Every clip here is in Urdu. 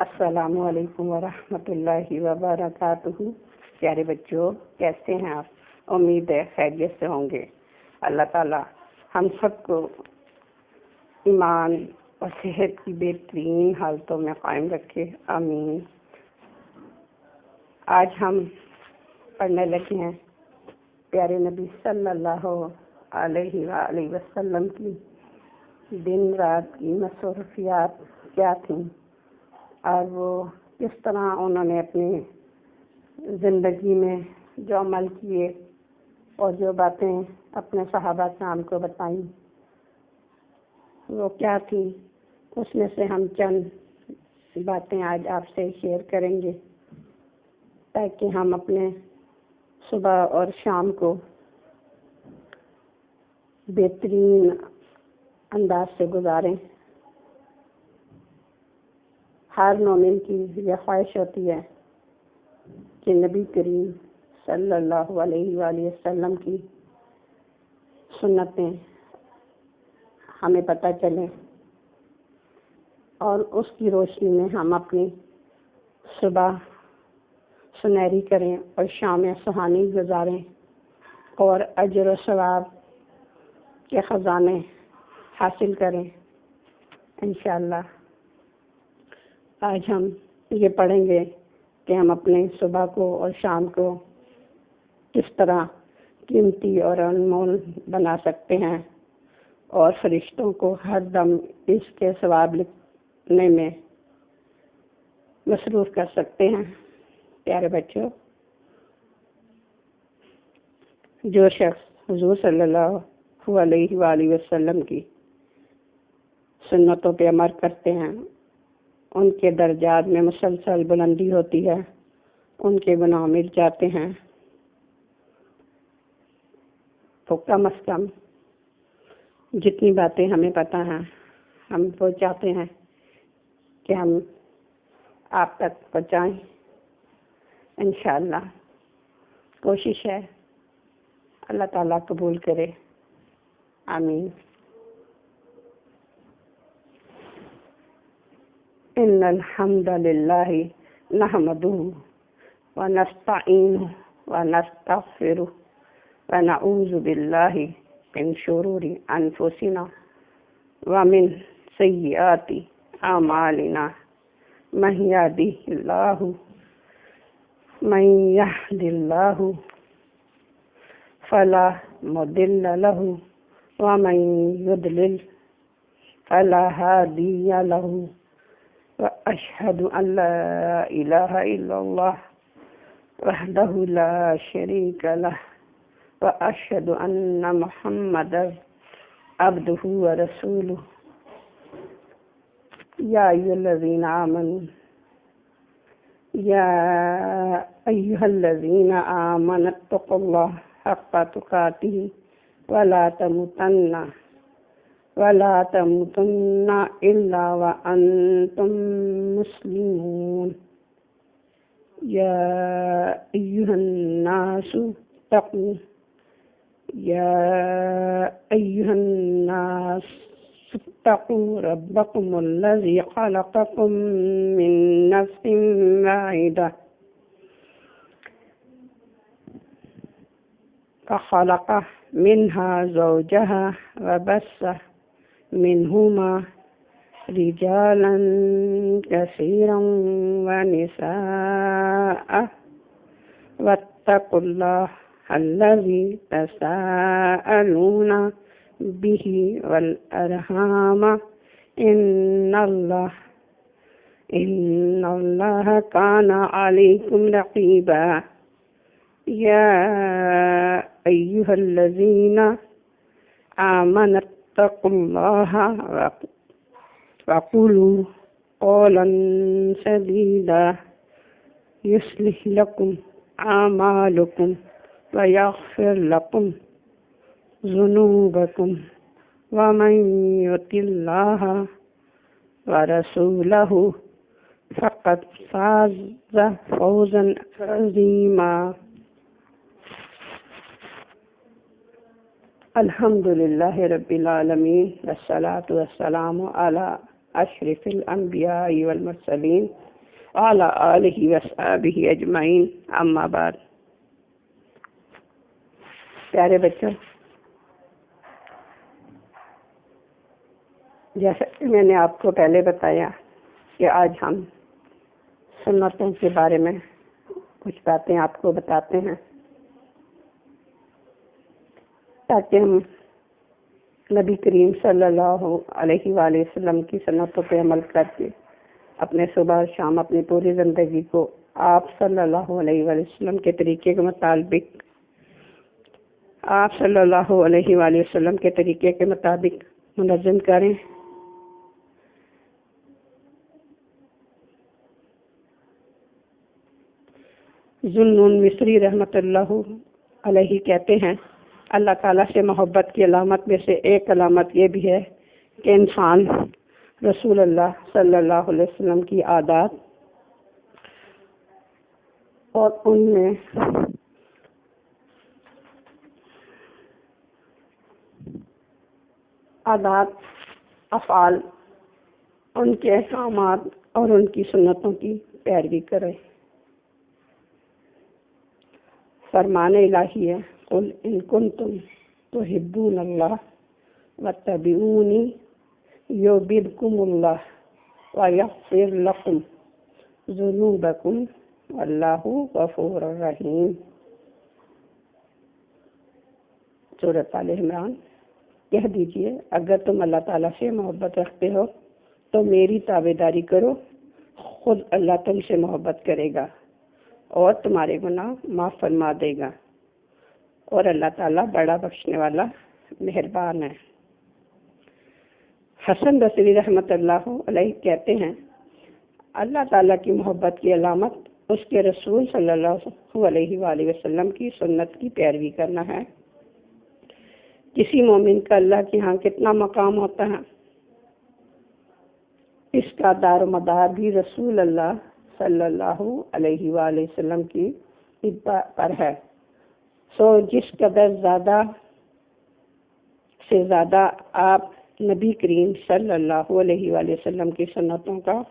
السلام علیکم ورحمۃ اللہ وبرکاتہ۔ پیارے بچوں، کیسے ہیں آپ؟ امید ہے خیریت سے ہوں گے۔ اللہ تعالیٰ ہم سب کو ایمان اور صحت کی بہترین حالتوں میں قائم رکھے، آمین۔ آج ہم پڑھنے لگے ہیں پیارے نبی صلی اللہ علیہ وآلہ وسلم کی دن رات کی مصروفیات کیا تھیں، اور وہ کس طرح انہوں نے اپنی زندگی میں جو عمل کیے اور جو باتیں اپنے صحابہ کرام کو بتائیں وہ کیا تھی، اس میں سے ہم چند باتیں آج آپ سے شیئر کریں گے تاکہ ہم اپنے صبح اور شام کو بہترین انداز سے گزاریں۔ ہر مومن کی یہ خواہش ہوتی ہے کہ نبی کریم صلی اللہ علیہ وآلہ وسلم کی سنتیں ہمیں پتہ چلیں اور اس کی روشنی میں ہم اپنی صبح سنہری کریں اور شام سہانی گزاریں اور اجر و ثواب کے خزانے حاصل کریں انشاءاللہ۔ آج ہم یہ پڑھیں گے کہ ہم اپنے صبح کو اور شام کو کس طرح قیمتی اور انمول بنا سکتے ہیں اور فرشتوں کو ہر دم اس کے ثواب لکھنے میں مصروف کر سکتے ہیں۔ پیارے بچوں، جو شخص حضور صلی اللہ علیہ وآلہ وسلم کی سنتوں پہ عمل کرتے ہیں ان کے درجات میں مسلسل بلندی ہوتی ہے، ان کے گناہ مٹ جاتے ہیں۔ تو کم از کم جتنی باتیں ہمیں پتہ ہیں ہم وہ چاہتے ہیں کہ ہم آپ تک پہنچائیں انشاءاللہ۔ کوشش ہے، اللہ تعالیٰ قبول کرے، آمین۔ ان الحمد للہ نحمدہ ونستعینہ ونستغفرہ ونعوذ باللہ من شرور انفسنا ومن سیئات اعمالنا من یہد اللہ فلا مضل له ومن یضلل فلا ہادی له وأشهد أن لا إله إلا الله وحده لا شريك له وأشهد أن محمدا عبده ورسوله يا أيها الذين آمنوا اتقوا الله حق تقاته ولا تموتن إلا وأنتم مسلمون يا أيها الناس اتقوا ربكم الذي خلقكم من نفس واحدة فخلق منها زوجها وبث منهما رجالا كثيرا ونساء واتقوا الله الذي تساءلون به والأرحام إن الله كان عليكم رقيبا يا أيها الذين آمنوا اتقوا الله وقولوا قولا سديدا يصلح لكم أعمالكم ويغفر لكم ذنوبكم ومن يطع الله ورسوله فقد فاز فوزا عظيما۔ الحمد للہ رب العالمین والصلاة والسلام علی اشرف الانبیاء والمرسلین وعلى آلہ وصحبہ اجمعین، اما بعد۔ پیارے بچوں، جیسا کہ میں نے آپ کو پہلے بتایا کہ آج ہم سنتوں کے بارے میں کچھ باتیں آپ کو بتاتے ہیں تاکہ ہم نبی کریم صلی اللہ علیہ وآلہ وسلم کی سنتوں پہ عمل کر کے اپنے صبح اور شام اپنی پوری زندگی کو آپ صلی اللہ علیہ وآلہ وسلم کے طریقے کے مطابق منظم کریں۔ ذوالنون مصری رحمۃ اللہ علیہ کہتے ہیں، اللہ تعالیٰ سے محبت کی علامت میں سے ایک علامت یہ بھی ہے کہ انسان رسول اللہ صلی اللہ علیہ وسلم کی عادات اور ان میں عادات، افعال، ان کے احکامات اور ان کی سنتوں کی پیروی کرے۔ فرمان الہی ہے، قل ان کنتم تحبون اللہ واتبعونی یحببکم اللہ ویغفر لکم ذنوبکم واللہ غفور رحیم۔ سورۃ آل عمران۔ کہہ دیجئے، اگر تم اللہ تعالیٰ سے محبت رکھتے ہو تو میری تابعداری کرو، خود اللہ تم سے محبت کرے گا اور تمہارے گناہ معاف فرما دے گا، اور اللہ تعالیٰ بڑا بخشنے والا مہربان ہے۔ حسن بصری رحمۃ اللہ علیہ کہتے ہیں، اللہ تعالیٰ کی محبت کی علامت اس کے رسول صلی اللہ علیہ وآلہ وسلم کی سنت کی پیروی کرنا ہے۔ کسی مومن کا اللہ کے ہاں کتنا مقام ہوتا ہے، اس کا دار و مدار بھی رسول اللہ صلی اللہ علیہ وآلہ وسلم کی اتباع پر ہے۔ سو جس قدر زیادہ سے زیادہ آپ نبی کریم صلی اللہ علیہ وآلہ وسلم کی سنتوں کا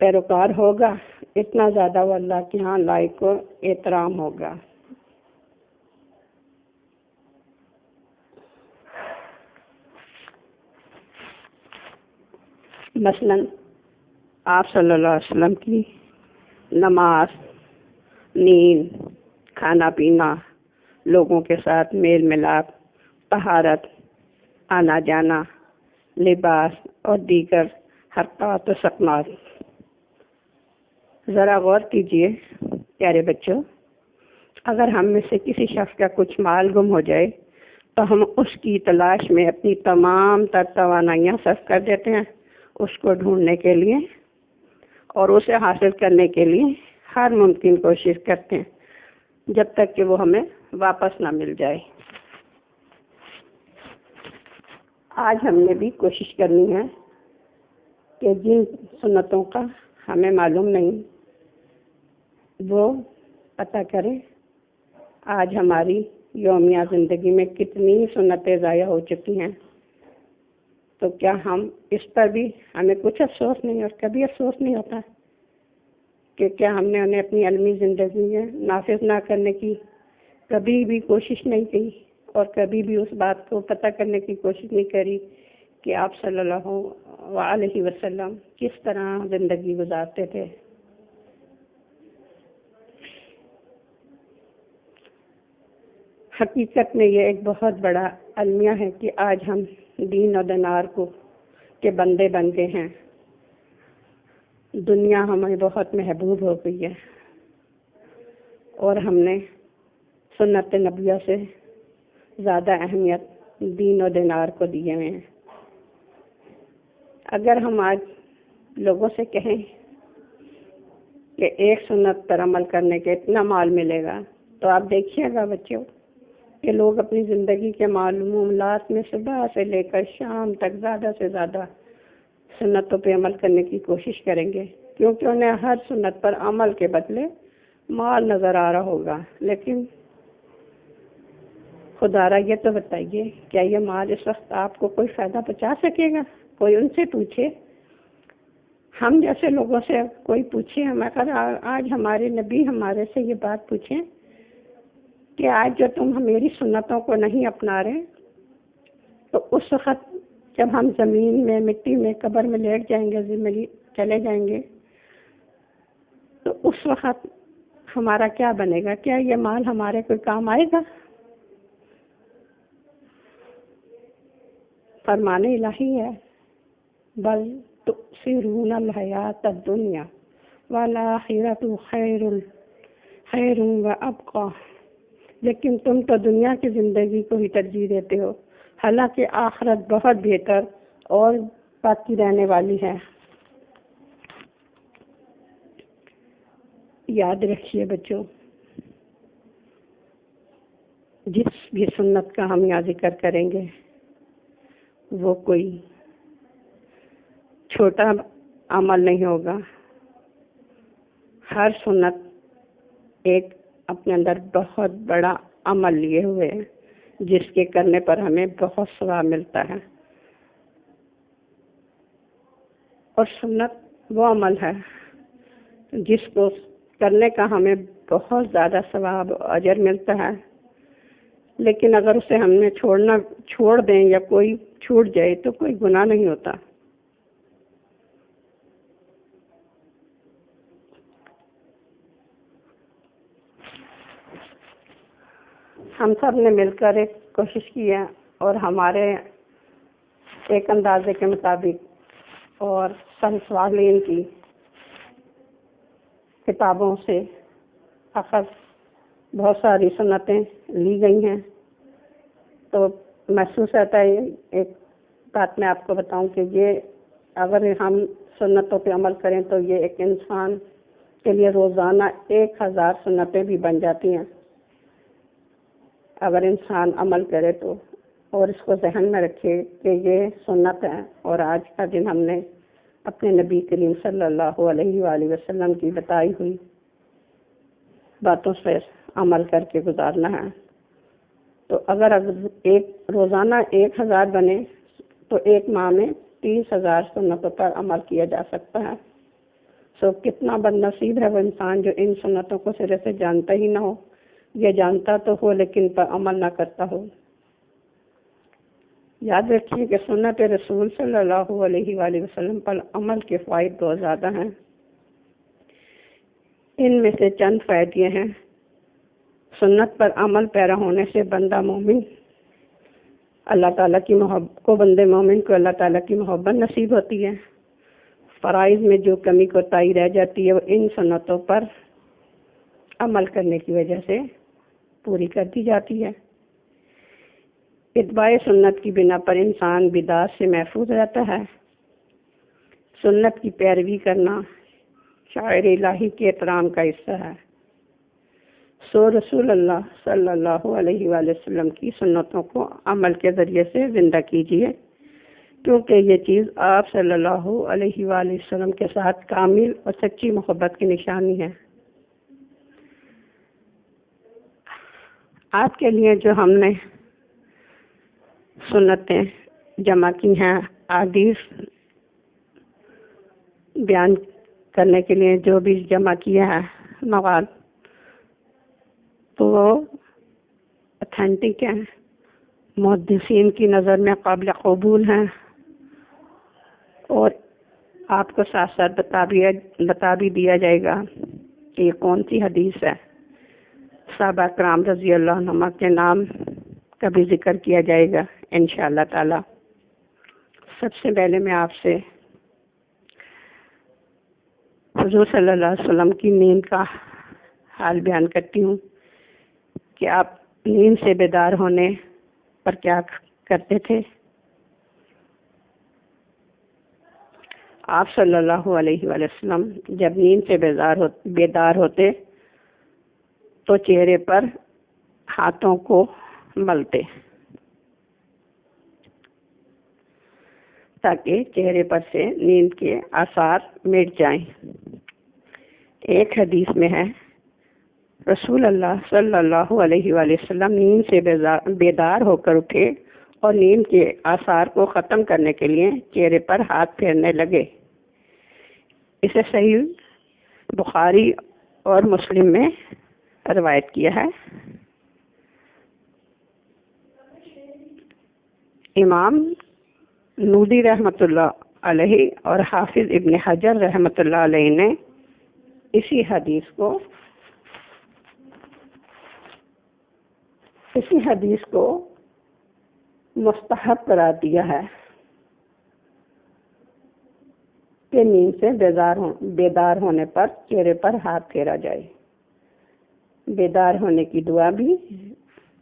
پیروکار ہوگا، اتنا زیادہ وہ اللہ کے ہاں لائق و احترام ہوگا۔ مثلاً آپ صلی اللہ علیہ وسلم کی نماز، نیند، کھانا پینا، لوگوں کے ساتھ میل ملاپ، طہارت، آنا جانا، لباس اور دیگر حرکات و سکنات۔ ذرا غور کیجئے پیارے بچوں، اگر ہم میں سے کسی شخص کا کچھ مال گم ہو جائے تو ہم اس کی تلاش میں اپنی تمام تر توانائیاں صرف کر دیتے ہیں اس کو ڈھونڈنے کے لیے اور اسے حاصل کرنے کے لیے ہر ممکن کوشش کرتے ہیں جب تک کہ وہ ہمیں واپس نہ مل جائے۔ آج ہم نے بھی کوشش کرنی ہے کہ جن سنتوں کا ہمیں معلوم نہیں وہ پتہ کریں۔ آج ہماری یومیہ زندگی میں کتنی سنتیں ضائع ہو چکی ہیں، تو کیا ہم اس پر بھی ہمیں کچھ افسوس نہیں اور کبھی افسوس نہیں ہوتا کہ کیا ہم نے انہیں اپنی علمی زندگی میں نافذ نہ کرنے کی کبھی بھی کوشش نہیں کی اور کبھی بھی اس بات کو پتہ کرنے کی کوشش نہیں کری کہ آپ صلی اللہ علیہ وسلم کس طرح زندگی گزارتے تھے۔ حقیقت میں یہ ایک بہت بڑا المیہ ہے کہ آج ہم دین و دینار کے بندے بن گئے ہیں۔ دنیا ہمیں بہت محبوب ہو گئی ہے اور ہم نے سنت نبویہ سے زیادہ اہمیت دین و دینار کو دیے ہوئے ہیں۔ اگر ہم آج لوگوں سے کہیں کہ ایک سنت پر عمل کرنے کے اتنا مال ملے گا تو آپ دیکھیے گا بچوں کہ لوگ اپنی زندگی کے معمولات میں صبح سے لے کر شام تک زیادہ سے زیادہ سنتوں پہ عمل کرنے کی کوشش کریں گے، کیونکہ انہیں ہر سنت پر عمل کے بدلے مال نظر آ رہا ہوگا۔ لیکن خدا را یہ تو بتائیے، کیا یہ مال اس وقت آپ کو کوئی فائدہ پہنچا سکے گا؟ کوئی ان سے پوچھے ہم جیسے لوگوں سے کوئی پوچھے، ہم اگر آج ہمارے نبی ہمارے سے یہ بات پوچھیں کہ آج جو تم میری سنتوں کو نہیں اپنا رہے، تو اس وقت جب ہم زمین میں مٹی میں قبر میں لیٹ جائیں گے، زندگی چلے جائیں گے، تو اس وقت ہمارا کیا بنے گا؟ کیا یہ مال ہمارے کوئی کام آئے گا؟ فرمان الہی ہے، بل تؤثرون الحیات الدنیا والآخرۃ خیر وابقی، لیکن تم تو دنیا کی زندگی کو ہی ترجیح دیتے ہو، حالانکہ آخرت بہت بہتر اور باقی رہنے والی ہے۔ یاد رکھیے بچوں، جس بھی سنت کا ہم یہاں ذکر کریں گے وہ کوئی چھوٹا عمل نہیں ہوگا، ہر سنت ایک اپنے اندر بہت بڑا عمل لیے ہوئے ہے، جس کے کرنے پر ہمیں بہت ثواب ملتا ہے۔ اور سنت وہ عمل ہے جس کو کرنے کا ہمیں بہت زیادہ ثواب اجر ملتا ہے، لیکن اگر اسے ہم نے چھوڑ دیں یا کوئی چھوٹ جائے تو کوئی گناہ نہیں ہوتا۔ ہم سب نے مل کر ایک کوشش کی ہے، اور ہمارے ایک اندازے کے مطابق اور صالحین کی کتابوں سے اخذ بہت ساری سنتیں لی گئی ہیں، تو محسوس ہوتا ہے ایک بات میں آپ کو بتاؤں کہ یہ اگر ہم سنتوں پہ عمل کریں تو یہ ایک انسان کے لیے روزانہ 1000 سنتیں بھی بن جاتی ہیں اگر انسان عمل کرے تو، اور اس کو ذہن میں رکھے کہ یہ سنت ہے، اور آج کا دن ہم نے اپنے نبی کریم صلی اللہ علیہ وآلہ وسلم کی بتائی ہوئی باتوں سے عمل کر کے گزارنا ہے۔ تو اگر روزانہ 1000 بنے تو ایک ماہ میں 30,000 سنتوں پر عمل کیا جا سکتا ہے۔ کتنا بد نصیب ہے وہ انسان جو ان سنتوں کو سرے سے جانتا ہی نہ ہو، یا جانتا تو ہو لیکن پر عمل نہ کرتا ہو۔ یاد رکھیے کہ سنت رسول صلی اللہ علیہ وآلہ وسلم پر عمل کے فوائد بہت زیادہ ہیں۔ ان میں سے چند فوائد یہ ہیں: سنت پر عمل پیرا ہونے سے بندہ مومن اللہ تعالیٰ کی بندے مومن کو اللہ تعالیٰ کی محبت نصیب ہوتی ہے۔ فرائض میں جو کمی کوتاہی رہ جاتی ہے وہ ان سنتوں پر عمل کرنے کی وجہ سے پوری کر دی جاتی ہے۔ اتباع سنت کی بنا پر انسان بدعات سے محفوظ رہتا ہے۔ سنت کی پیروی کرنا شاعر الہی کے احترام کا حصہ ہے۔ رسول اللہ صلی اللہ علیہ وآلہ وسلم کی سنتوں کو عمل کے ذریعے سے زندہ کیجیے، کیونکہ یہ چیز آپ صلی اللہ علیہ وآلہ وسلم کے ساتھ کامل اور سچی محبت کی نشانی ہے۔ آپ کے لیے جو ہم نے سنتیں جمع کی ہیں، احادیث بیان کرنے کے لیے جو بھی جمع کیا ہے مواد، تو وہ اتھینٹک ہیں، محدثین کی نظر میں قابل قبول ہیں، اور آپ کو ساتھ ساتھ بتا بھی دیا جائے گا کہ یہ کون سی حدیث ہے۔ صحابہ کرام رضی اللہ عنہم کے نام کا بھی ذکر کیا جائے گا انشاءاللہ تعالی۔ سب سے پہلے میں آپ سے حضور صلی اللہ علیہ وسلم کی نیند کا حال بیان کرتی ہوں کہ آپ نیند سے بیدار ہونے پر کیا کرتے تھے۔ آپ صلی اللہ علیہ وآلہ وسلم جب نیند سے بیدار ہوتے تو چہرے پر ہاتھوں کو ملتے تاکہ چہرے پر سے نیند کے آثار مٹ جائیں۔ ایک حدیث میں ہے رسول اللہ صلی اللہ علیہ وآلہ وسلم نیند سے بیدار ہو کر اٹھے اور نیند کے آثار کو ختم کرنے کے لیے چہرے پر ہاتھ پھیرنے لگے۔ اسے صحیح بخاری اور مسلم میں روایت کیا ہے۔ امام نودی رحمۃ اللہ علیہ اور حافظ ابن حجر رحمۃ اللہ علیہ نے اسی حدیث کو مستحب قرار دیا ہے کہ نیند سے بیدار ہونے پر چہرے پر ہاتھ پھیرا جائے۔ بیدار ہونے کی دعا بھی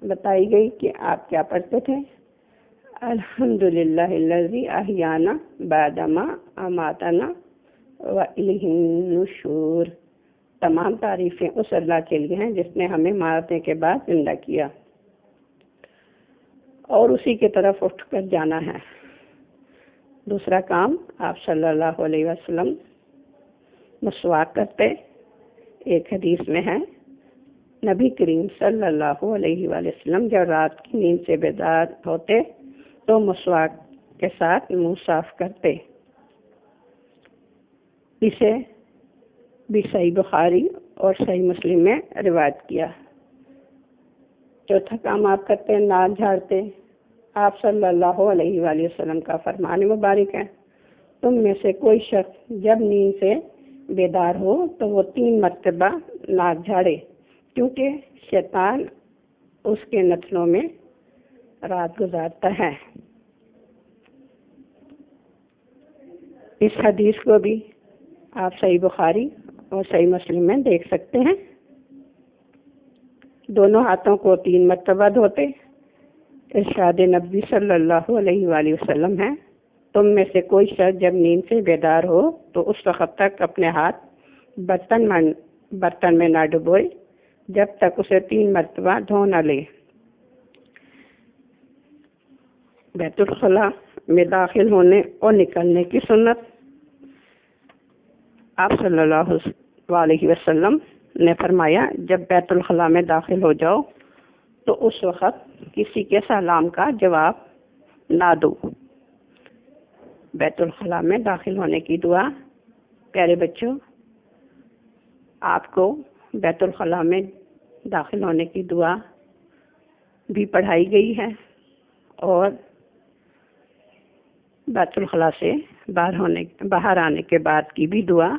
بتائی گئی کہ آپ کیا پڑھتے تھے؟ الحمدللہ الذی احیانا بعد ما اماتنا والیہ النشور۔ تمام تعریفیں اس اللہ کے لیے ہیں جس نے ہمیں مارنے کے بعد زندہ کیا اور اسی کی طرف اٹھ کر جانا ہے۔ دوسرا کام، آپ صلی اللہ علیہ وسلم مسواک کرتے۔ ایک حدیث میں ہے نبی کریم صلی اللہ علیہ وآلہ وسلم جب رات کی نیند سے بیدار ہوتے تو مسواک کے ساتھ منہ صاف کرتے۔ اسے بھی صحیح بخاری اور صحیح مسلم میں روایت کیا۔ چوتھا کام آپ کرتے ہیں ناک جھاڑتے۔ آپ صلی اللہ علیہ وآلہ وسلم کا فرمان مبارک ہے، تم میں سے کوئی شخص جب نیند سے بیدار ہو تو وہ 3 مرتبہ ناک جھاڑے، کیونکہ شیطان اس کے نتنوں میں رات گزارتا ہے۔ اس حدیث کو بھی آپ صحیح بخاری اور صحیح مسلم میں دیکھ سکتے ہیں۔ دونوں ہاتھوں کو 3 مرتبہ دھوتے۔ ارشاد نبی صلی اللہ علیہ وآلہ وسلم ہے، تم میں سے کوئی شخص جب نیند سے بیدار ہو تو اس وقت تک اپنے ہاتھ برتن میں نہ ڈبوئے جب تک اسے 3 مرتبہ دھو نہ لے۔ بیت الخلاء میں داخل ہونے اور نکلنے کی سنت۔ آپ صلی اللہ علیہ وسلم نے فرمایا، جب بیت الخلاء میں داخل ہو جاؤ تو اس وقت کسی کے سلام کا جواب نہ دو۔ بیت الخلاء میں داخل ہونے کی دعا، پیارے بچوں، آپ کو بیت الخلاء میں داخل ہونے کی دعا بھی پڑھائی گئی ہے اور بیت الخلاء سے باہر آنے کے بعد کی بھی دعا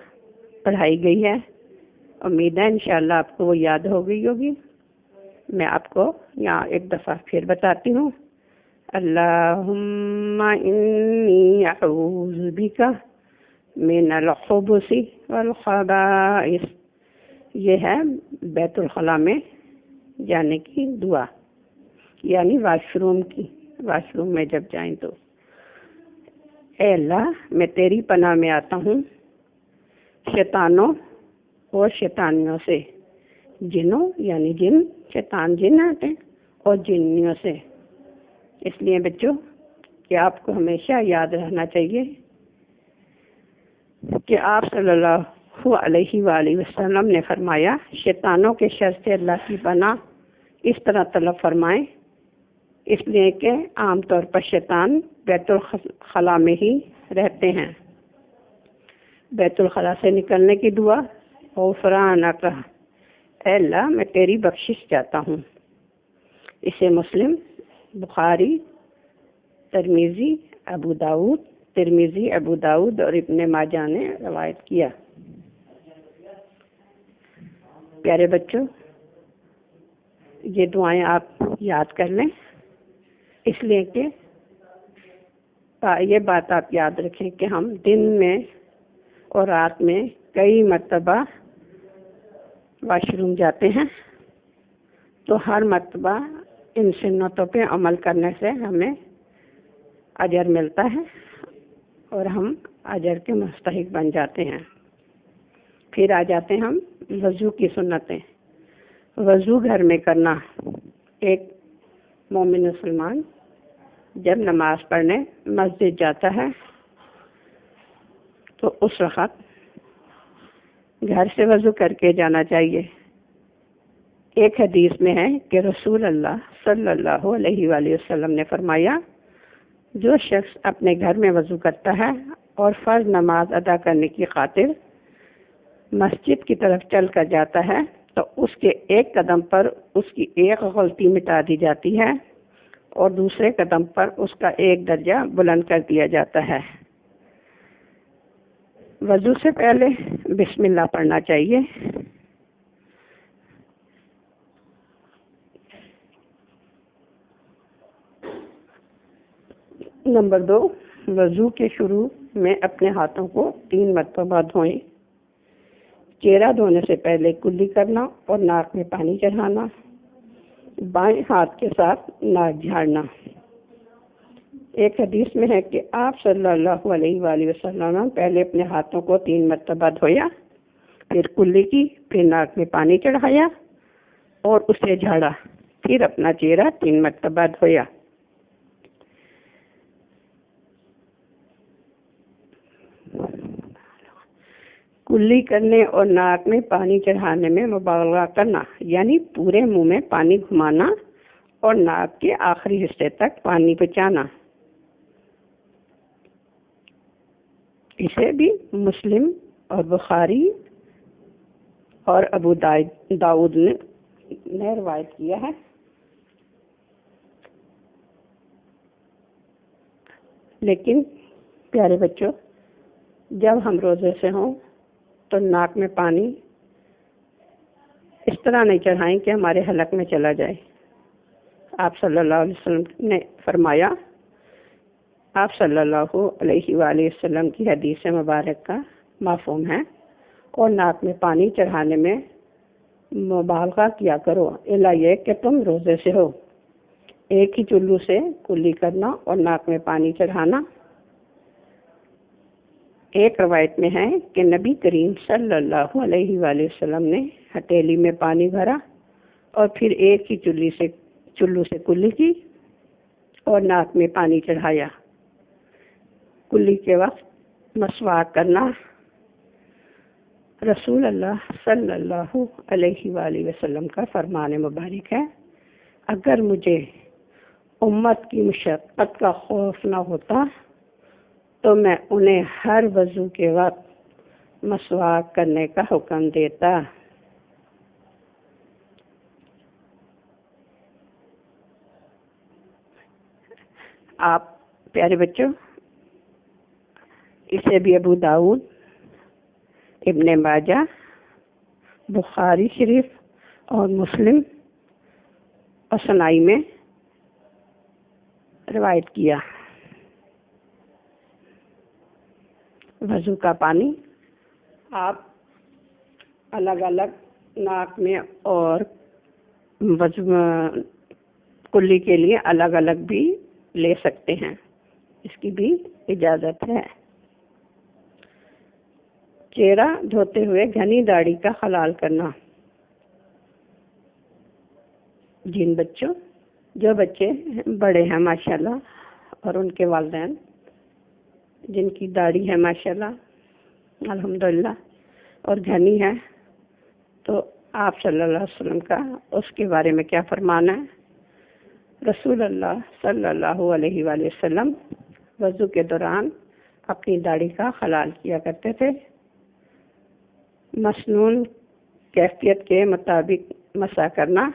پڑھائی گئی ہے۔ امید ہے انشاءاللہ آپ کو وہ یاد ہو گئی ہوگی۔ میں آپ کو یہاں ایک دفعہ پھر بتاتی ہوں۔ اللہم انی اعوذ بک من الخبث والخبائث۔ یہ ہے بیت الخلاء میں جانے کی دعا، یعنی واش روم میں جب جائیں تو۔ اے اللہ، میں تیری پناہ میں آتا ہوں شیطانوں اور شیطانیوں سے، جنوں یعنی جن، شیطان جن آتے ہیں، اور جنیوں سے۔ اس لیے بچوں کہ آپ کو ہمیشہ یاد رہنا چاہیے کہ آپ صلی اللہ علیہ وآلہ وسلم نے فرمایا، شیطانوں کے شر سے اللہ کی پناہ اس طرح طلب فرمائیں، اس لیے کہ عام طور پر شیطان بیت الخلاء میں ہی رہتے ہیں۔ بیت الخلاء سے نکلنے کی دعا، غفرانک، اے اللہ میں تیری بخشش چاہتا ہوں۔ اسے مسلم، بخاری، ترمذی، ابو داؤد اور ابن ماجہ نے روایت کیا۔ پیارے بچوں، یہ دعائیں آپ یاد کر لیں، اس لیے کہ یہ بات آپ یاد رکھیں کہ ہم دن میں اور رات میں کئی مرتبہ واش روم جاتے ہیں، تو ہر مرتبہ ان سنتوں پہ عمل کرنے سے ہمیں اجر ملتا ہے اور ہم اجر کے مستحق بن جاتے ہیں۔ پھر آ جاتے ہیں ہم وضو کی سنتیں۔ وضو گھر میں کرنا۔ ایک مومن مسلمان جب نماز پڑھنے مسجد جاتا ہے تو اس وقت گھر سے وضو کر کے جانا چاہیے۔ ایک حدیث میں ہے کہ رسول اللہ صلی اللہ علیہ وآلہ وسلم نے فرمایا، جو شخص اپنے گھر میں وضو کرتا ہے اور فرض نماز ادا کرنے کی خاطر مسجد کی طرف چل کر جاتا ہے تو اس کے ایک قدم پر اس کی ایک غلطی مٹا دی جاتی ہے اور دوسرے قدم پر اس کا ایک درجہ بلند کر دیا جاتا ہے۔ وضو سے پہلے بسم اللہ پڑھنا چاہیے۔ نمبر 2، وضو کے شروع میں اپنے ہاتھوں کو 3 مرتبہ دھوئیں۔ چہرہ دھونے سے پہلے کلی کرنا اور ناک میں پانی چڑھانا، بائیں ہاتھ کے ساتھ ناک جھاڑنا۔ ایک حدیث میں ہے کہ آپ صلی اللہ علیہ وآلہ وسلم نے پہلے اپنے ہاتھوں کو 3 مرتبہ دھویا، پھر کلی کی، پھر ناک میں پانی چڑھایا اور اسے جھاڑا، پھر اپنا چہرہ 3 مرتبہ دھویا۔ کلی کرنے اور ناک میں پانی چڑھانے میں مبالغہ کرنا، یعنی پورے منہ میں پانی گھمانا اور ناک کے آخری حصے تک پانی پہنچانا۔ اسے بھی مسلم اور بخاری اور ابو داؤد نے روایت کیا ہے۔ لیکن پیارے بچوں، جب ہم روزے سے ہوں تو ناک میں پانی اس طرح نہیں چڑھائیں کہ ہمارے حلق میں چلا جائے۔ آپ صلی اللہ علیہ وسلم نے فرمایا، آپ صلی اللہ علیہ وآلہ وسلم کی حدیث مبارک کا مفہوم ہے، اور ناک میں پانی چڑھانے میں مبالغہ کیا کرو، الا یہ کہ تم روزے سے ہو۔ ایک ہی چلو سے کلی کرنا اور ناک میں پانی چڑھانا۔ ایک روایت میں ہے کہ نبی کریم صلی اللہ علیہ وآلہ وسلم نے ہتھیلی میں پانی بھرا اور پھر ایک ہی چلو سے کلی کی اور ناک میں پانی چڑھایا۔ کلی کے وقت مسواک کرنا رسول اللہ صلی اللہ علیہ وآلہ وسلم کا فرمان مبارک ہے۔ اگر مجھے امت کی مشقت کا خوف نہ ہوتا تو میں انہیں ہر وضو کے وقت مسواک کرنے کا حکم دیتا۔ آپ پیارے بچوں، اسے بھی ابو داؤد، ابن ماجہ، بخاری شریف اور مسلم اور سنائی میں روایت کیا۔ وضو کا پانی آپ الگ الگ ناک میں اور وضو کلی کے لیے الگ الگ بھی لے سکتے ہیں، اس کی بھی اجازت ہے۔ چہرہ دھوتے ہوئے گھنی داڑھی کا خلال کرنا۔ جو بچے بڑے ہیں ماشاءاللہ اور ان کے والدین جن کی داڑھی ہے ماشاءاللہ الحمدللہ اور گھنی ہے، تو آپ صلی اللہ علیہ وسلم کا اس کے بارے میں کیا فرمانا ہے؟ رسول اللہ صلی اللہ علیہ وآلہ وسلم وضو کے دوران اپنی داڑھی کا خلال کیا کرتے تھے۔ مسنون کیفیت کے مطابق مسح کرنا۔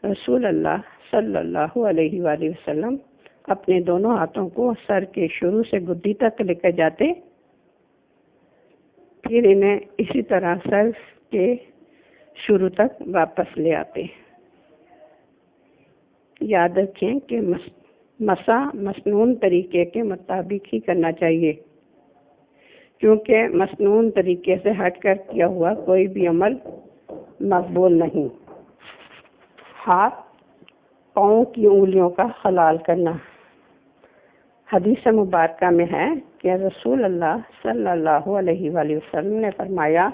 رسول اللہ صلی اللہ علیہ وآلہ وسلم اپنے دونوں ہاتھوں کو سر کے شروع سے گدی تک لے کر جاتے، پھر انہیں اسی طرح سر کے شروع تک واپس لے آتے۔ یاد رکھیں کہ مسح مسنون طریقے کے مطابق ہی کرنا چاہیے، کیونکہ مسنون طریقے سے ہٹ کر کیا ہوا کوئی بھی عمل مقبول نہیں۔ ہاتھ پاؤں کی انگلیوں کا خلال کرنا۔ حدیث مبارکہ میں ہے کہ رسول اللہ صلی اللہ علیہ وآلہ وسلم نے فرمایا،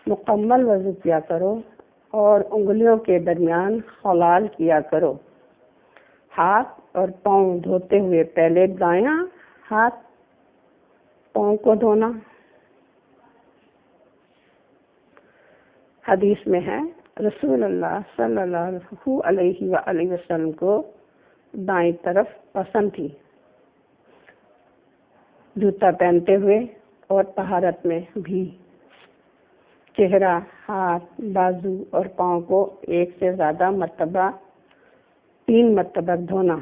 مکمل وضو کیا کرو اور انگلیوں کے درمیان خلال کیا کرو۔ ہاتھ اور پاؤں دھوتے ہوئے پہلے دایاں ہاتھ پاؤں کو دھونا۔ حدیث میں ہے رسول اللہ صلی اللہ علیہ وآلہ وسلم کو دائیں طرف پسند تھی۔ جوتا پہنتے ہوئے اور طہارت میں بھی چہرہ، ہاتھ، بازو اور پاؤں کو ایک سے زیادہ مرتبہ 3 مرتبہ دھونا۔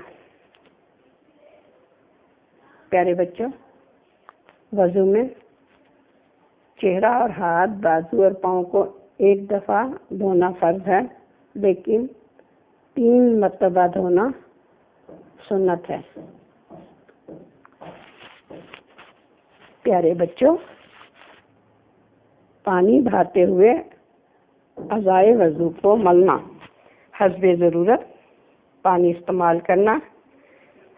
پیارے بچوں، وضو میں چہرہ اور ہاتھ، بازو اور پاؤں کو ایک دفعہ دھونا فرض ہے، لیکن 3 مرتبہ دھونا سنت ہے۔ پیارے بچوں، پانی بہاتے ہوئے اعضائے وضو کو ملنا، حسب ضرورت پانی استعمال کرنا۔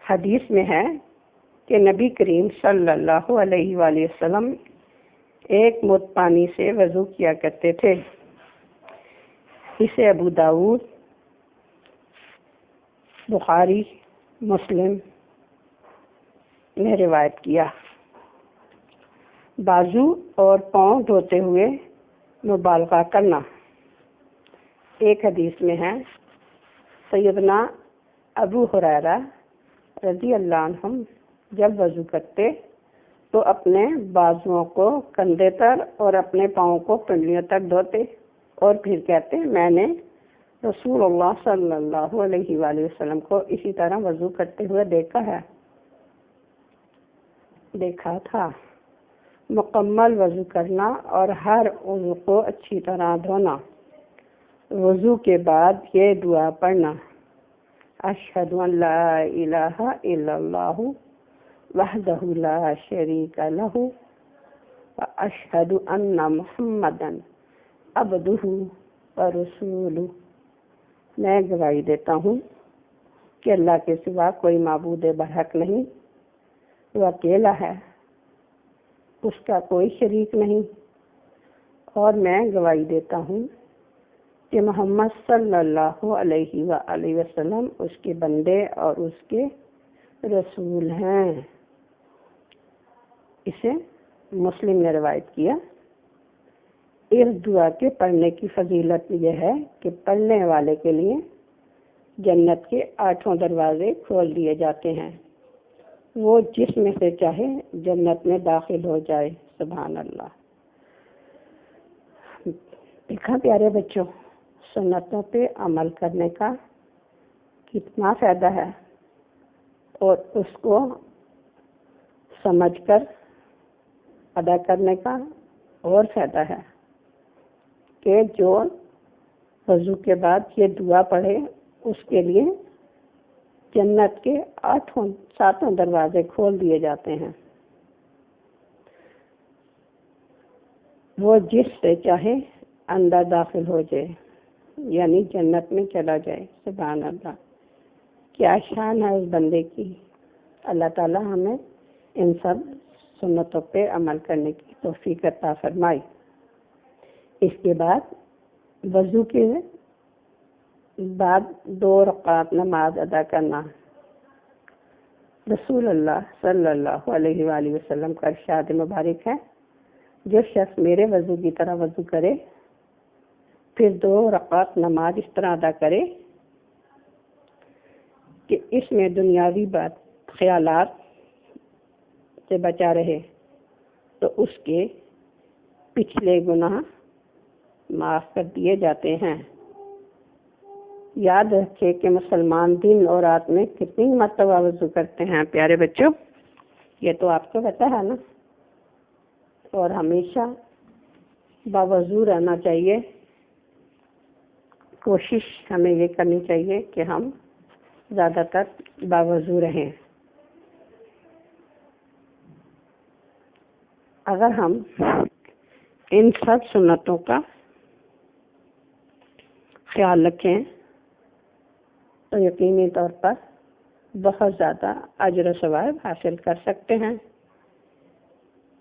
حدیث میں ہے کہ نبی کریم صلی اللہ علیہ وآلہ وسلم ایک مد پانی سے وضو کیا کرتے تھے۔ اسے ابو داؤد، بخاری، مسلم نے روایت کیا۔ بازو اور پاؤں دھوتے ہوئے مبالغہ کرنا۔ ایک حدیث میں ہے، سیدنا ابو ہریرہ رضی اللہ عنہ جب وضو کرتے تو اپنے بازوؤں کو کندھے تر اور اپنے پاؤں کو پنڈلیوں تک دھوتے اور پھر کہتے، میں نے رسول اللہ صلی اللہ علیہ وآلہ وسلم کو اسی طرح وضو کرتے ہوئے دیکھا تھا۔ مکمل وضو کرنا اور ہر عضو کو اچھی طرح دھونا۔ وضو کے بعد یہ دعا پڑھنا، اشہد ان لا الہ الا اللہ وحدہ لا شریک لہ واشہد ان محمدا عبدہ ورسولہ۔ میں گواہی دیتا ہوں کہ اللہ کے سوا کوئی معبود برحق نہیں، وہ اکیلا ہے، اس کا کوئی شریک نہیں، اور میں گواہی دیتا ہوں کہ محمد صلی اللہ علیہ وآلہ وسلم اس کے بندے اور اس کے رسول ہیں۔ اسے مسلم نے روایت کیا۔ اس دعا کے پڑھنے کی فضیلت یہ ہے کہ پڑھنے والے کے لیے جنت کے 8 دروازے کھول دیے جاتے ہیں، وہ جس میں سے چاہے جنت میں داخل ہو جائے۔ سبحان اللہ۔ دیکھا پیارے بچوں، سنتوں پہ عمل کرنے کا کتنا فائدہ ہے، اور اس کو سمجھ کر ادا کرنے کا اور فائدہ ہے کہ جو وضو کے بعد یہ دعا پڑھے اس کے لیے جنت کے 7 دروازے کھول دیے جاتے ہیں، وہ جس سے چاہے اندر داخل ہو جائے، یعنی جنت میں چلا جائے۔ سبحان اللہ، کیا شان ہے اس بندے کی۔ اللہ تعالی ہمیں ان سب سنتوں پہ عمل کرنے کی توفیق عطا فرمائے۔ اس کے بعد وضو کے بعد 2 رکعت نماز ادا کرنا۔ رسول اللہ صلی اللہ علیہ وآلہ وسلم کا ارشاد مبارک ہے، جو شخص میرے وضو کی طرح وضو کرے پھر 2 رکعت نماز اس طرح ادا کرے کہ اس میں دنیاوی خیالات سے بچا رہے، تو اس کے پچھلے گناہ معاف کر دیے جاتے ہیں۔ یاد رکھے کہ مسلمان دن اور رات میں کتنی مرتبہ وضو کرتے ہیں پیارے بچوں، یہ تو آپ کو پتہ ہے نا، اور ہمیشہ باوضو رہنا چاہیے۔ کوشش ہمیں یہ کرنی چاہیے کہ ہم زیادہ تر باوضو رہیں۔ اگر ہم ان سب سنتوں کا خیال رکھیں تو یقینی طور پر بہت زیادہ اجر و ثواب حاصل کر سکتے ہیں۔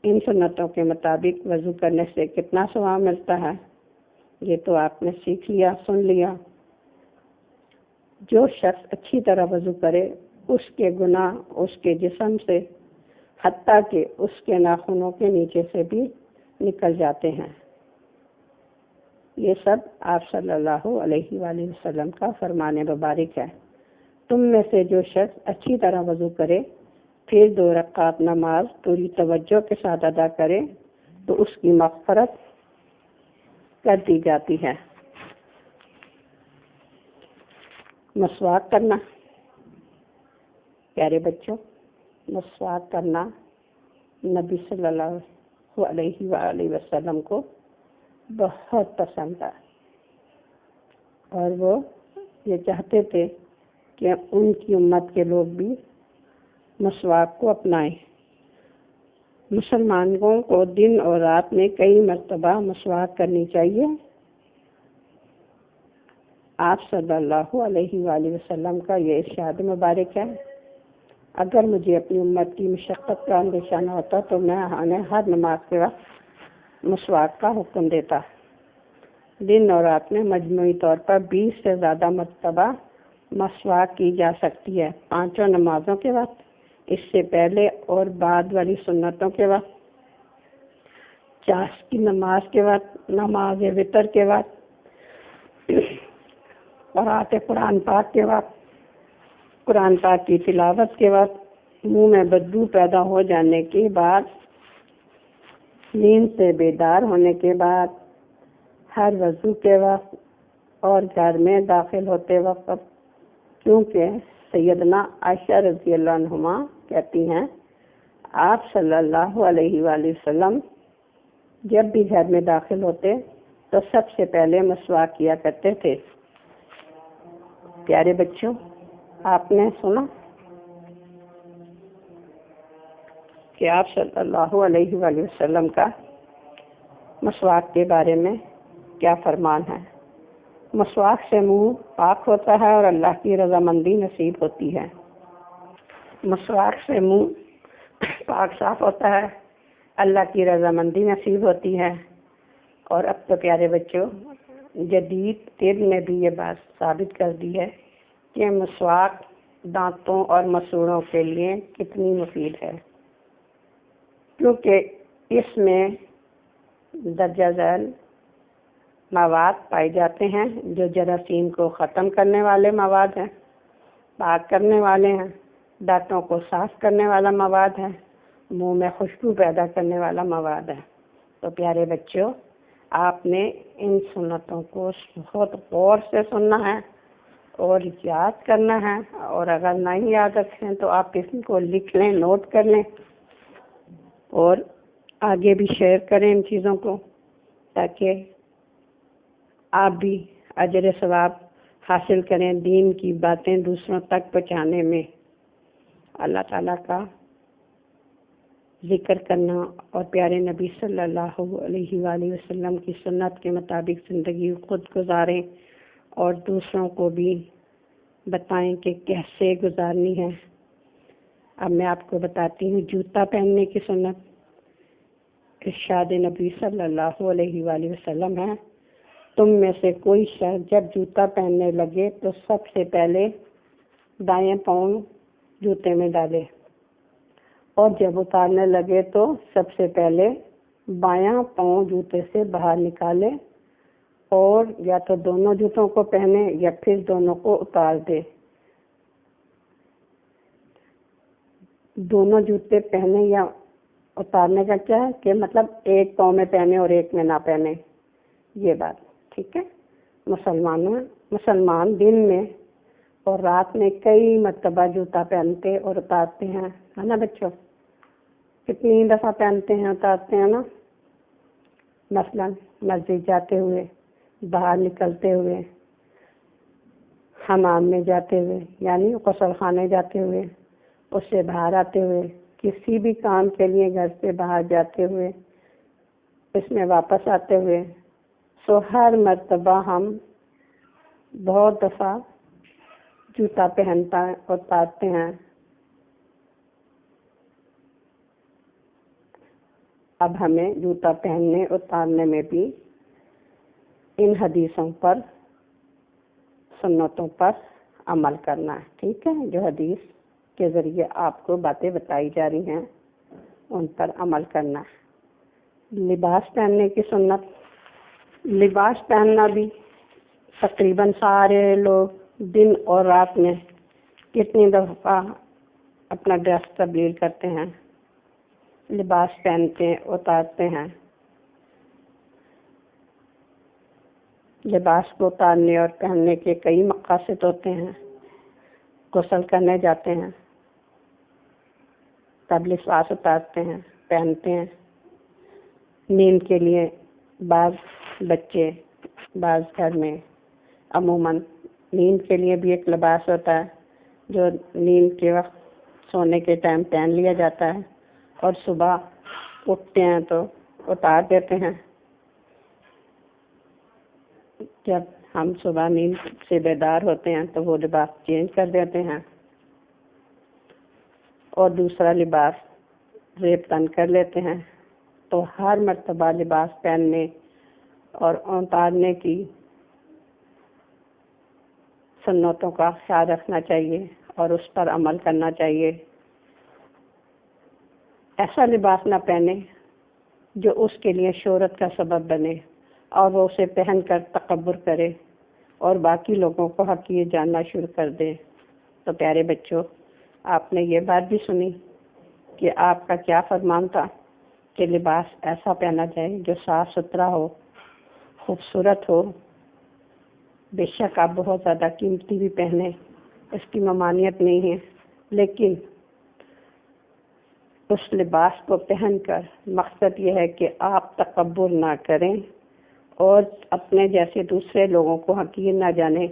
ان سنتوں کے مطابق وضو کرنے سے کتنا ثواب ملتا ہے یہ تو آپ نے سیکھ لیا، سن لیا۔ جو شخص اچھی طرح وضو کرے اس کے گناہ اس کے جسم سے، حتیٰ کہ اس کے ناخنوں کے نیچے سے بھی نکل جاتے ہیں۔ یہ سب آپ صلی اللہ علیہ وآلہ وسلم کا فرمان مبارک ہے۔ تم میں سے جو شخص اچھی طرح وضو کرے پھر 2 رکعت نماز پوری توجہ کے ساتھ ادا کرے تو اس کی مغفرت کر دی جاتی ہے۔ مسواک کرنا، پیارے بچوں، مسواک کرنا نبی صلی اللہ علیہ وآلہ وسلم کو بہت پسند ہے، اور وہ یہ چاہتے تھے کہ ان کی امت کے لوگ بھی مسواک کو اپنائیں۔ مسلمانوں کو دن اور رات میں کئی مرتبہ مسواک کرنی چاہیے۔ آپ صلی اللہ علیہ وآلہ وسلم کا یہ ارشاد مبارک ہے، اگر مجھے اپنی امت کی مشقت کا اندیشہ نہ ہوتا تو میں انہیں ہر نماز کے وقت مسواک کا حکم دیتا۔ دن اور رات میں مجموعی طور پر 20 سے زیادہ مرتبہ مسواک کی جا سکتی ہے، 5 نمازوں کے وقت، اس سے پہلے اور بعد والی سنتوں کے وقت، چاش کی نماز کے وقت، نماز وتر کے وقت، قرأت قرآن پاک کے وقت، قرآن پاک کی تلاوت کے وقت، منہ میں بدبو پیدا ہو جانے کے بعد، نیند سے بیدار ہونے کے بعد، ہر وضو کے وقت اور گھر میں داخل ہوتے وقت، کیونکہ سیدنا عائشہ رضی اللہ عنہما کہتی ہیں آپ صلی اللہ علیہ وآلہ وسلم جب بھی گھر میں داخل ہوتے تو سب سے پہلے مسواک کیا کرتے تھے۔ پیارے بچوں، آپ نے سنا کہ آپ صلی اللہ علیہ وآلہ وسلم کا مسواک کے بارے میں کیا فرمان ہے؟ مسواک سے منہ پاک ہوتا ہے اور اللہ کی رضامندی نصیب ہوتی ہے۔ مسواک سے منہ پاک صاف ہوتا ہے، اللہ کی رضامندی نصیب ہوتی ہے۔ اور اب تو پیارے بچوں، جدید طب نے بھی یہ بات ثابت کر دی ہے کہ مسواک دانتوں اور مسوڑوں کے لیے کتنی مفید ہے، کیونکہ اس میں درجہ ذیل مواد پائے جاتے ہیں جو جراثیم کو ختم کرنے والے مواد ہیں، پاک کرنے والے ہیں، دانتوں کو صاف کرنے والا مواد ہے، منہ میں خوشبو پیدا کرنے والا مواد ہے۔ تو پیارے بچوں، آپ نے ان سنتوں کو بہت غور سے سننا ہے اور یاد کرنا ہے، اور اگر نہیں یاد رکھیں تو آپ اس کو لکھ لیں، نوٹ کر لیں اور آگے بھی شیئر کریں ان چیزوں کو، تاکہ آپ بھی اجر ثواب حاصل کریں دین کی باتیں دوسروں تک پہنچانے میں۔ اللہ تعالیٰ کا ذکر کرنا اور پیارے نبی صلی اللہ علیہ وآلہ وسلم کی سنت کے مطابق زندگی خود گزاریں اور دوسروں کو بھی بتائیں کہ کیسے گزارنی ہے۔ اب میں آپ کو بتاتی ہوں جوتا پہننے کی سنت۔ ارشاد نبی صلی اللہ علیہ وآلہ وسلم ہے، تم میں سے کوئی شخص جب جوتا پہننے لگے تو سب سے پہلے دائیں پاؤں جوتے میں ڈالے، اور جب اتارنے لگے تو سب سے پہلے بایاں پاؤں جوتے سے باہر نکالے، اور یا تو دونوں جوتوں کو پہنے یا پھر دونوں کو اتار دے۔ دونوں جوتے پہنے یا اتارنے کا کیا ہے کہ مطلب ایک پاؤں میں پہنے اور ایک میں نہ پہنے، یہ بات ٹھیک ہے۔ مسلمان دن میں اور رات میں کئی مرتبہ جوتا پہنتے اور اتارتے ہیں، ہے نا بچوں؟ کتنی دفعہ پہنتے ہیں، اتارتے ہیں نا؟ مثلا مسجد جاتے ہوئے، باہر نکلتے ہوئے، حمام میں جاتے ہوئے یعنی غسل خانے جاتے ہوئے، اس سے باہر آتے ہوئے، کسی بھی کام کے لیے گھر سے باہر جاتے ہوئے، اس میں واپس آتے ہوئے، سو ہر مرتبہ ہم بہت دفعہ جوتا پہنتا ہے اور اتارتے ہیں۔ اب ہمیں جوتا پہننے اتارنے میں بھی ان حدیثوں پر، سنتوں پر عمل کرنا ہے، ٹھیک ہے؟ جو حدیث کے ذریعے آپ کو باتیں بتائی جا رہی ہیں ان پر عمل کرنا ہے۔ لباس پہننے کی سنت۔ لباس پہننا بھی تقریباً سارے لوگ دن اور رات میں کتنی دفعہ اپنا ڈریس تبدیل کرتے ہیں، لباس پہنتے اتارتے ہیں۔ لباس کو اتارنے اور پہننے کے کئی مقاصد ہوتے ہیں۔ غسل کرنے جاتے ہیں تب لباس اتارتے ہیں، پہنتے ہیں۔ نیند کے لیے بعض بچے، بعض گھر میں عموماً نیند کے لیے بھی ایک لباس ہوتا ہے جو نیند کے وقت سونے کے ٹائم پہن لیا جاتا ہے اور صبح اٹھتے ہیں تو اتار دیتے ہیں۔ جب ہم صبح نیند سے بیدار ہوتے ہیں تو وہ لباس چینج کر دیتے ہیں اور دوسرا لباس ریب تن کر لیتے ہیں۔ تو ہر مرتبہ لباس پہننے اور اتارنے کی سنتوں کا خیال رکھنا چاہیے اور اس پر عمل کرنا چاہیے۔ ایسا لباس نہ پہنے جو اس کے لیے شہرت کا سبب بنے اور وہ اسے پہن کر تکبر کرے اور باقی لوگوں کو حقیر جاننا شروع کر دے۔ تو پیارے بچوں، آپ نے یہ بات بھی سنی کہ آپ کا کیا فرمان تھا کہ لباس ایسا پہنا جائے جو صاف ستھرا ہو، خوبصورت ہو۔ بے شک آپ بہت زیادہ قیمتی بھی پہنے، اس کی ممانعت نہیں ہے، لیکن اس لباس کو پہن کر مقصد یہ ہے کہ آپ تکبر نہ کریں اور اپنے جیسے دوسرے لوگوں کو حقیر نہ جانیں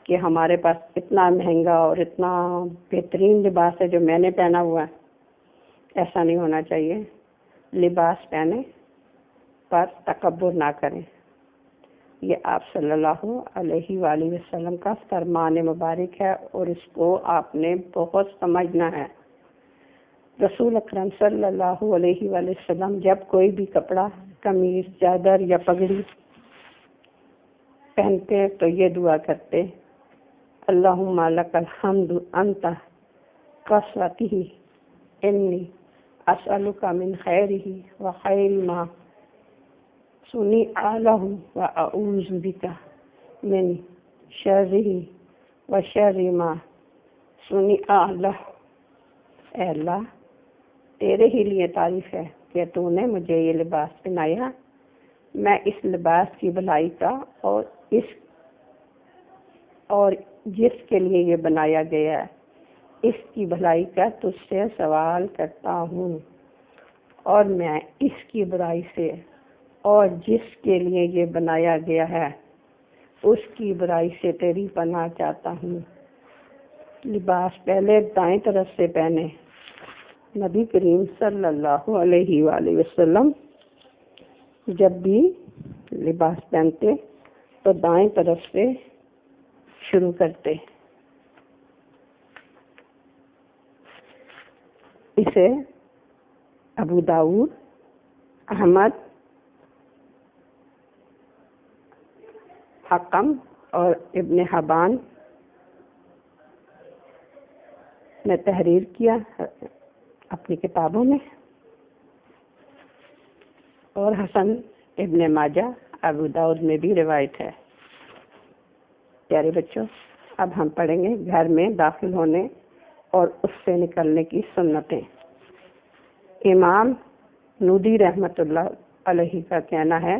کہ ہمارے پاس اتنا مہنگا اور اتنا بہترین لباس ہے جو میں نے پہنا ہوا ہے۔ ایسا نہیں ہونا چاہیے۔ لباس پہنے پر تکبر نہ کریں۔ یہ آپ صلی اللہ علیہ وآلہ وسلم کا فرمان مبارک ہے اور اس کو آپ نے بہت سمجھنا ہے۔ رسول اکرم صلی اللہ علیہ وآلہ وسلم جب کوئی بھی کپڑا، قمیص، چادر یا پگڑی پہنتے تو یہ دعا کرتے: اللہم لک الحمد انت کسوتہ انی اسألک من خیرہ وخیر ما صنع لہ واعوذ بک من شرہ وشر ما صنع لہ۔ اے اللہ، تیرے ہی لیے تعریف ہے کہ تو نے مجھے یہ لباس پہنایا۔ میں اس لباس کی بھلائی کا اور جس کے لیے یہ بنایا گیا ہے اس کی بھلائی کا تجھ سے سوال کرتا ہوں، اور میں اس کی برائی سے اور جس کے لیے یہ بنایا گیا ہے اس کی برائی سے تیری پناہ چاہتا ہوں۔ لباس پہلے دائیں طرف سے پہنے۔ نبی کریم صلی اللہ علیہ وآلہ وسلم جب بھی لباس پہنتے تو دائیں طرف سے شروع کرتے۔ اسے ابو داؤد، احمد، حکم اور ابن حبان نے تحریر کیا اپنی کتابوں میں، اور حسن ابن ماجہ، ابو داؤد میں بھی روایت ہے۔ پیارے بچوں، اب ہم پڑھیں گے گھر میں داخل ہونے اور اس سے نکلنے کی سنتیں۔ امام نودی رحمۃ اللہ علیہ کا کہنا ہے،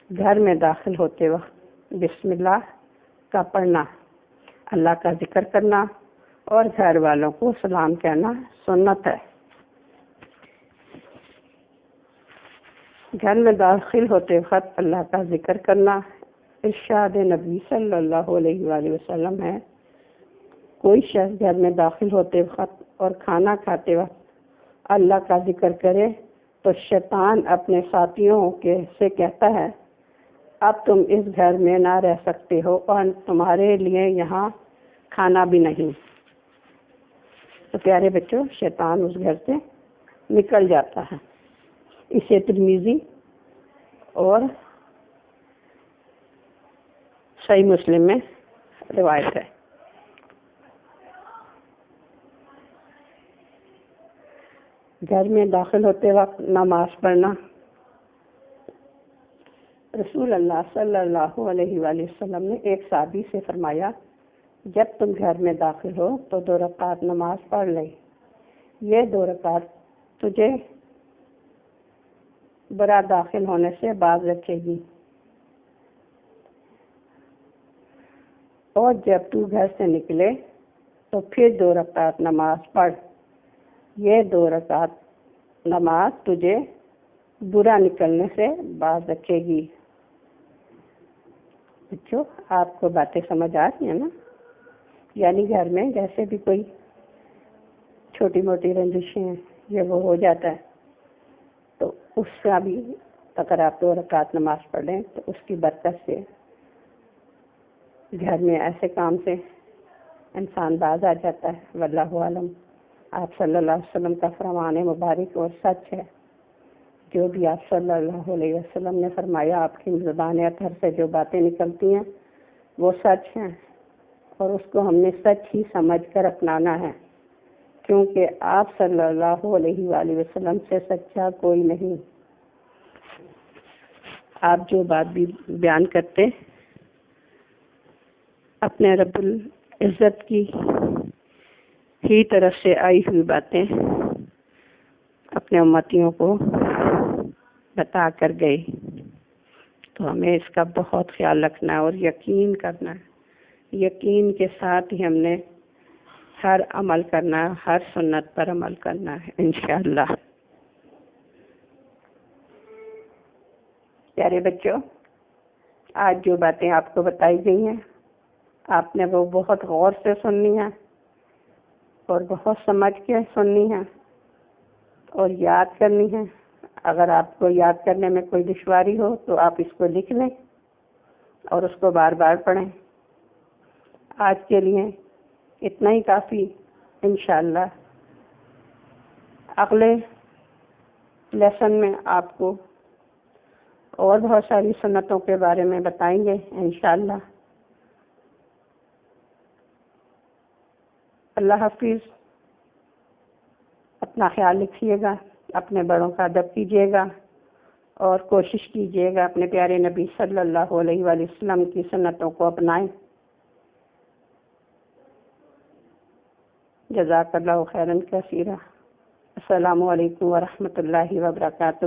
گھر میں داخل ہوتے وقت بسم اللہ کا پڑھنا، اللہ کا ذکر کرنا اور گھر والوں کو سلام کہنا سنت ہے۔ گھر میں داخل ہوتے وقت اللہ کا ذکر کرنا ارشاد نبی صلی اللہ علیہ وآلہ وسلم ہے۔ کوئی شخص گھر میں داخل ہوتے وقت اور کھانا کھاتے وقت اللہ کا ذکر کرے تو شیطان اپنے ساتھیوں سے کہتا ہے، اب تم اس گھر میں نہ رہ سکتے ہو اور تمہارے لیے یہاں کھانا بھی نہیں۔ تو پیارے بچوں، شیطان اس گھر سے نکل جاتا ہے۔ اسے ترمذی اور صحیح مسلم میں روایت ہے۔ گھر میں داخل ہوتے وقت نماز پڑھنا، رسول اللہ صلی اللہ علیہ وآلہ وسلم نے ایک صحابی سے فرمایا، جب تم گھر میں داخل ہو تو 2 رکعت نماز پڑھ لے، یہ 2 رکعت تجھے برا داخل ہونے سے باز رکھے گی۔ اور جب تو گھر سے نکلے تو پھر 2 رکعت نماز پڑھ، یہ 2 رکعت نماز تجھے برا نکلنے سے باز رکھے گی۔ بچوں آپ کو باتیں سمجھ آ رہی ہیں نا؟ یعنی گھر میں جیسے بھی کوئی چھوٹی موٹی رنجشیں یہ وہ ہو جاتا ہے تو اس کا بھی اگر آپ 2 رکعت نماز پڑھ لیں تو اس کی برکت سے گھر میں ایسے کام سے انسان باز آ جاتا ہے۔ واللہ عالم۔ آپ صلی اللہ علیہ وسلم کا فرمان مبارک اور سچ ہے، جو بھی آپ صلی اللہ علیہ وسلم نے فرمایا، آپ کی زبان اطہر سے جو باتیں نکلتی ہیں وہ سچ ہیں، اور اس کو ہم نے سچ ہی سمجھ کر اپنانا ہے، کیونکہ آپ صلی اللہ علیہ وآلہ وسلم سے سچا کوئی نہیں۔ آپ جو بات بھی بیان کرتے اپنے رب العزت کی ہی طرف سے آئی ہوئی باتیں اپنے امتیوں کو بتا کر گئے، تو ہمیں اس کا بہت خیال رکھنا ہے اور یقین کرنا ہے۔ یقین کے ساتھ ہی ہم نے ہر عمل کرنا ہے، ہر سنت پر عمل کرنا ہے انشاءاللہ۔ پیارے بچوں، آج جو باتیں آپ کو بتائی گئی ہیں آپ نے وہ بہت غور سے سننی ہے اور بہت سمجھ کے سننی ہے اور یاد کرنی ہے۔ اگر آپ کو یاد کرنے میں کوئی دشواری ہو تو آپ اس کو لکھ لیں اور اس کو بار بار پڑھیں۔ آج کے لیے اتنا ہی کافی، انشاءاللہ اگلے لیسن میں آپ کو اور بہت ساری سنتوں کے بارے میں بتائیں گے انشاءاللہ۔ اللہ حافظ۔ اپنا خیال رکھیے گا، اپنے بڑوں کا ادب کیجیے گا اور کوشش کیجیے گا اپنے پیارے نبی صلی اللہ علیہ وآلہ وسلم کی سنتوں کو اپنائیں۔ جزاک اللہ خیرا کثیرا۔ السلام علیکم ورحمۃ اللہ وبرکاتہ۔